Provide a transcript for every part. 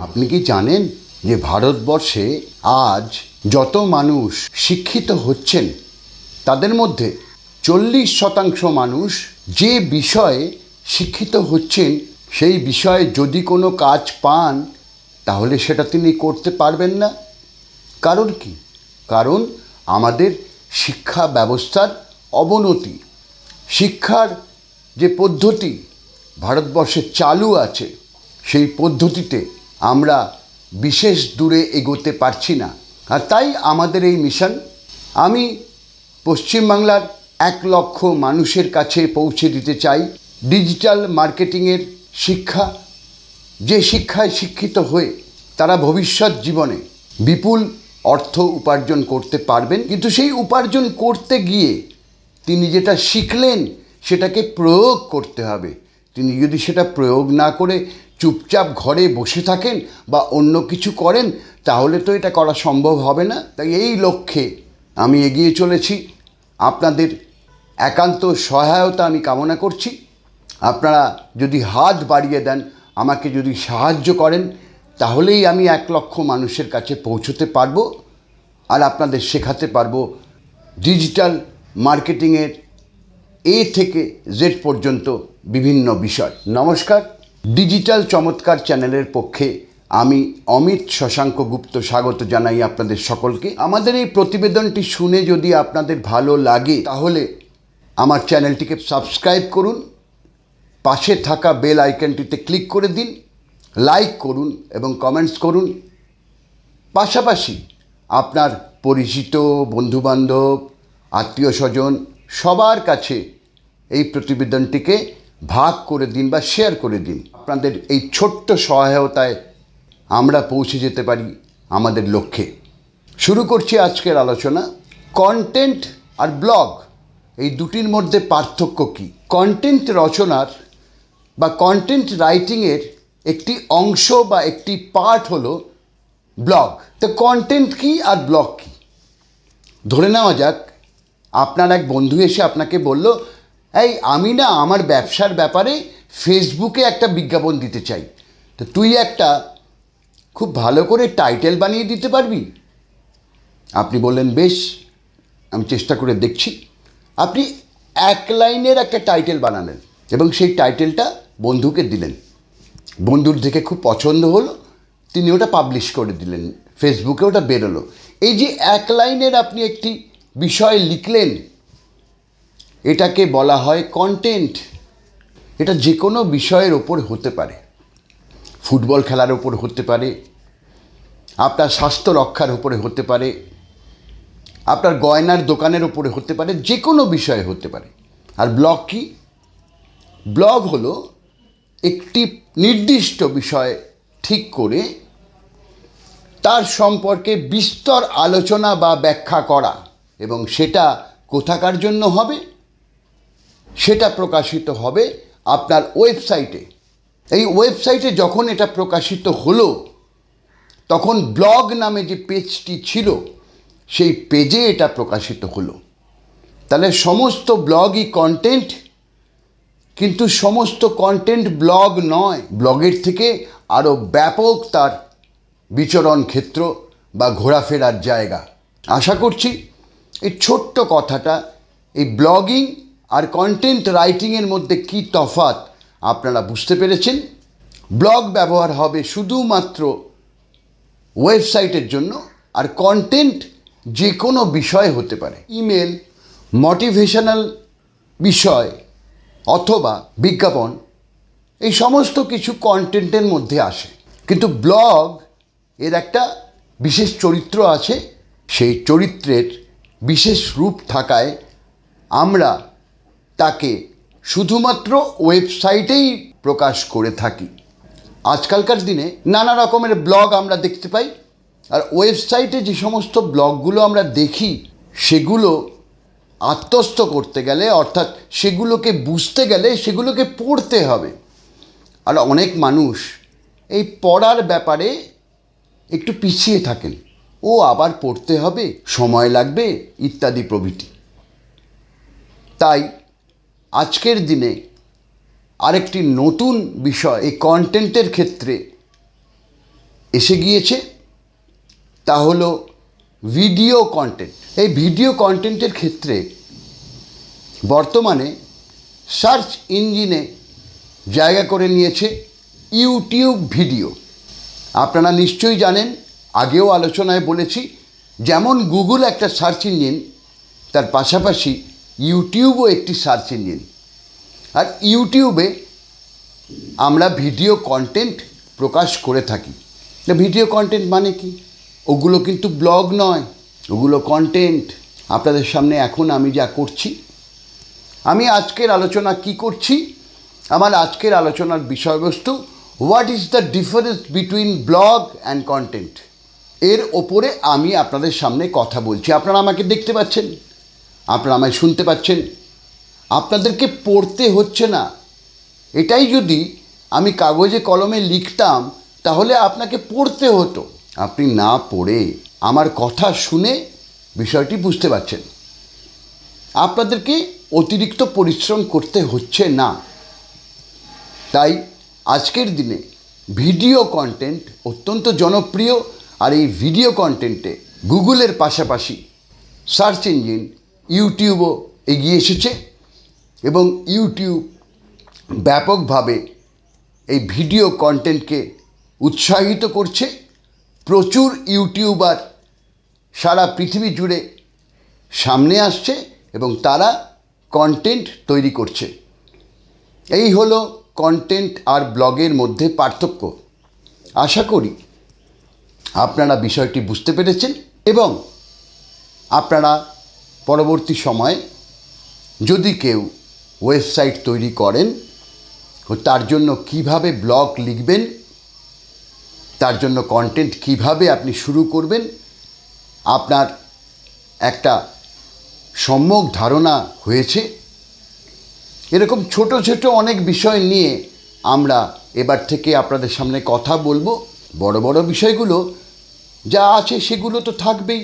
আপনি কি জানেন যে ভারতবর্ষে আজ যত মানুষ শিক্ষিত হচ্ছেন তাদের মধ্যে 40% মানুষ যে বিষয়ে শিক্ষিত হচ্ছেন সেই বিষয়ে যদি কোনো কাজ পান তাহলে সেটা তিনি করতে পারবেন না। কারণ কি? কারণ আমাদের শিক্ষা ব্যবস্থার অবনতি। শিক্ষার যে পদ্ধতি ভারতবর্ষে চালু আছে সেই পদ্ধতিতে আমরা বিশেষ দূরে এগোতে পারছি না। আর তাই আমাদের এই মিশন, আমি পশ্চিমবাংলার 1 লক্ষ মানুষের কাছে পৌঁছে দিতে চাই ডিজিটাল মার্কেটিংয়ের শিক্ষা, যে শিক্ষায় শিক্ষিত হয়ে তারা ভবিষ্যৎ জীবনে বিপুল অর্থ উপার্জন করতে পারবেন। কিন্তু সেই উপার্জন করতে গিয়ে তিনি যেটা শিখলেন সেটাকে প্রয়োগ করতে হবে। তিনি যদি সেটা প্রয়োগ না করে চুপচাপ ঘরে বসে থাকেন বা অন্য কিছু করেন তাহলে তো এটা করা সম্ভব হবে না। তাই এই লক্ষ্যে আমি এগিয়ে চলেছি। আপনাদের একান্ত সহায়তা আমি কামনা করছি। আপনারা যদি হাত বাড়িয়ে দেন, আমাকে যদি সাহায্য করেন, তাহলেই আমি 1 লক্ষ মানুষের কাছে পৌঁছতে পারবো আর আপনাদের শেখাতে পারবো ডিজিটাল মার্কেটিংয়ের এ থেকে জেড পর্যন্ত বিভিন্ন বিষয়। নমস্কার, ডিজিটাল চমৎকার চ্যানেলের পক্ষে আমি অমিত শশাঙ্ক গুপ্ত স্বাগত জানাই আপনাদের সকলকে। আমাদের এই প্রতিবেদনটি শুনে যদি আপনাদের ভালো লাগে তাহলে আমার চ্যানেলটিকে সাবস্ক্রাইব করুন, পাশে থাকা বেল আইকনটিতে ক্লিক করে দিন, লাইক করুন এবং কমেন্টস করুন। পাশাপাশি আপনার পরিচিত, বন্ধুবান্ধব, আত্মীয় স্বজন সবার কাছে এই প্রতিবেদনটিকে ভাগ করে দিন বা শেয়ার করে দিন। আপনাদের এই ছোট্ট সহায়তায় আমরা পৌঁছে যেতে পারি আমাদের লক্ষ্যে। শুরু করছি আজকের আলোচনা। কন্টেন্ট আর ব্লগ, এই দুটির মধ্যে পার্থক্য কী? কন্টেন্ট রচনার বা কন্টেন্ট রাইটিংয়ের একটি অংশ বা একটি পার্ট হলো ব্লগ। তো কন্টেন্ট কী আর ব্লগ কী? ধরে নেওয়া যাক আপনার এক বন্ধু এসে আপনাকে বলল, এই আমি না আমার ব্যবসার ব্যাপারে ফেসবুকে একটা বিজ্ঞাপন দিতে চাই, তো তুই একটা খুব ভালো করে টাইটেল বানিয়ে দিতে পারবি? আপনি বললেন, বেশ, আমি চেষ্টা করে দেখছি। আপনি 1 লাইনের একটা টাইটেল বানালেন এবং সেই টাইটেলটা বন্ধুকে দিলেন। বন্ধুর দেখে খুব পছন্দ হলো, তিনি ওটা পাবলিশ করে দিলেন, ফেসবুকে ওটা বেরোলো। এই যে 1 লাইনের আপনি একটি বিষয় লিখলেন, এটাকে বলা হয় কন্টেন্ট। এটা যে কোনো বিষয়ের ওপর হতে পারে, ফুটবল খেলার ওপর হতে পারে, আপনার স্বাস্থ্য রক্ষার উপরে হতে পারে, আপনার গয়নার দোকানের ওপরে হতে পারে, যে কোনো বিষয়ে হতে পারে। আর ব্লগ কি? ব্লগ হলো একটি নির্দিষ্ট বিষয় ঠিক করে তার সম্পর্কে বিস্তর আলোচনা বা ব্যাখ্যা করা, এবং সেটা কোথাকার জন্য হবে? সেটা প্রকাশিত হবে আপনার ওয়েবসাইটে। এই ওয়েবসাইটে যখন এটা প্রকাশিত হলো তখন ব্লগ নামে যে পেজটি ছিল সেই পেজে এটা প্রকাশিত হলো। তাহলে সমস্ত ব্লগই কন্টেন্ট, কিন্তু সমস্ত কন্টেন্ট ব্লগ নয়। ব্লগের থেকে আরও ব্যাপক তার বিচরণ ক্ষেত্র বা ঘোরাফেরার জায়গা। আশা করছি এই ছোট্ট কথাটা, এই ব্লগিং আর কন্টেন্ট রাইটিংয়ের মধ্যে কী তফাৎ আপনারা বুঝতে পেরেছেন। ব্লগ ব্যবহার হবে শুধুমাত্র ওয়েবসাইটের জন্য, আর কন্টেন্ট যে কোনো বিষয় হতে পারে, ইমেল, মোটিভেশনাল বিষয় অথবা বিজ্ঞাপন, এই সমস্ত কিছু কন্টেন্টের মধ্যে আসে। কিন্তু ব্লগ এর একটা বিশেষ চরিত্র আছে, সেই চরিত্রের বিশেষ রূপ থাকায় আমরা তাকে শুধুমাত্র ওয়েবসাইটেই প্রকাশ করে থাকি। আজকালকার দিনে নানা রকমের ব্লগ আমরা দেখতে পাই, আর ওয়েবসাইটে যে সমস্ত ব্লগগুলো আমরা দেখি সেগুলো আত্মস্থ করতে গেলে, অর্থাৎ সেগুলোকে বুঝতে গেলে সেগুলোকে পড়তে হবে। আর অনেক মানুষ এই পড়ার ব্যাপারে একটু পিছিয়ে থাকেন, ও আবার পড়তে হবে, সময় লাগবে, ইত্যাদি প্রভৃতি। তাই আজকের দিনে আরেকটি নতুন বিষয় এই কন্টেন্টের ক্ষেত্রে এসে গিয়েছে, তা হলো ভিডিও কন্টেন্ট। এই ভিডিও কন্টেন্টের ক্ষেত্রে বর্তমানে সার্চ ইঞ্জিনে জায়গা করে নিয়েছে ইউটিউব ভিডিও। আপনারা নিশ্চয়ই জানেন, আগেও আলোচনায় বলেছি, যেমন গুগল একটা সার্চ ইঞ্জিন, তার পাশাপাশি ইউটিউবও একটি সার্চ ইঞ্জিন। আর ইউটিউবে আমরা ভিডিও কন্টেন্ট প্রকাশ করে থাকি। ভিডিও কন্টেন্ট মানে কি? ওগুলো কিন্তু ব্লগ নয়, ওগুলো কন্টেন্ট। আপনাদের সামনে এখন আমি যা করছি, আমি আজকের আলোচনা কি করছি, আমার আজকের আলোচনার বিষয়বস্তু what is the difference between blog and content, এর ওপরে আমি আপনাদের সামনে কথা বলছি। আপনারা আমাকে দেখতে পাচ্ছেন, আপনারা আমায় শুনতে পাচ্ছেন, আপনাদেরকে পড়তে হচ্ছে না। এটাই যদি আমি কাগজে কলমে লিখতাম তাহলে আপনাকে পড়তে হতো। আপনি না পড়ে আমার কথা শুনে বিষয়টি বুঝতে পারছেন। আপনাদেরকে অতিরিক্ত পরিশ্রম করতে হচ্ছে না। তাই আজকের দিনে ভিডিও কন্টেন্ট অত্যন্ত জনপ্রিয়। আর এই ভিডিও কন্টেন্টে গুগলের পাশাপাশি সার্চ ইঞ্জিন ইউটিউবও এগিয়ে এসেছে এবং ইউটিউব ব্যাপকভাবে এই ভিডিও কন্টেন্টকে উৎসাহিত করছে। প্রচুর ইউটিউবার সারা পৃথিবী জুড়ে সামনে আসছে এবং তারা কন্টেন্ট তৈরি করছে। এই হলো কন্টেন্ট আর ব্লগের মধ্যে পার্থক্য। আশা করি আপনারা বিষয়টি বুঝতে পেরেছেন এবং আপনারা পরবর্তী সময়ে যদি কেউ ওয়েবসাইট তৈরি করেন, তার জন্য কিভাবে ব্লগ লিখবেন, তার জন্য কন্টেন্ট কিভাবে আপনি শুরু করবেন, আপনার একটা সম্যক ধারণা হয়েছে। এরকম ছোট ছোট অনেক বিষয় নিয়ে আমরা এবার থেকে আপনাদের সামনে কথা বলবো। বড় বড় বিষয়গুলো যা আছে সেগুলো তো থাকবেই,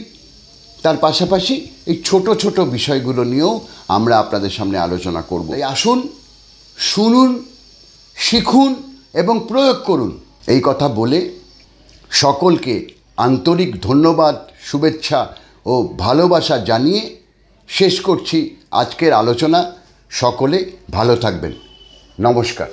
তার পাশাপাশি এই ছোট ছোট বিষয়গুলো নিয়েও আমরা আপনাদের সামনে আলোচনা করব। তাই আসুন, শুনুন, শিখুন এবং প্রয়োগ করুন। এই কথা বলে সকলকে আন্তরিক ধন্যবাদ, শুভেচ্ছা ও ভালোবাসা জানিয়ে শেষ করছি আজকের আলোচনা। সকলে ভালো থাকবেন। নমস্কার।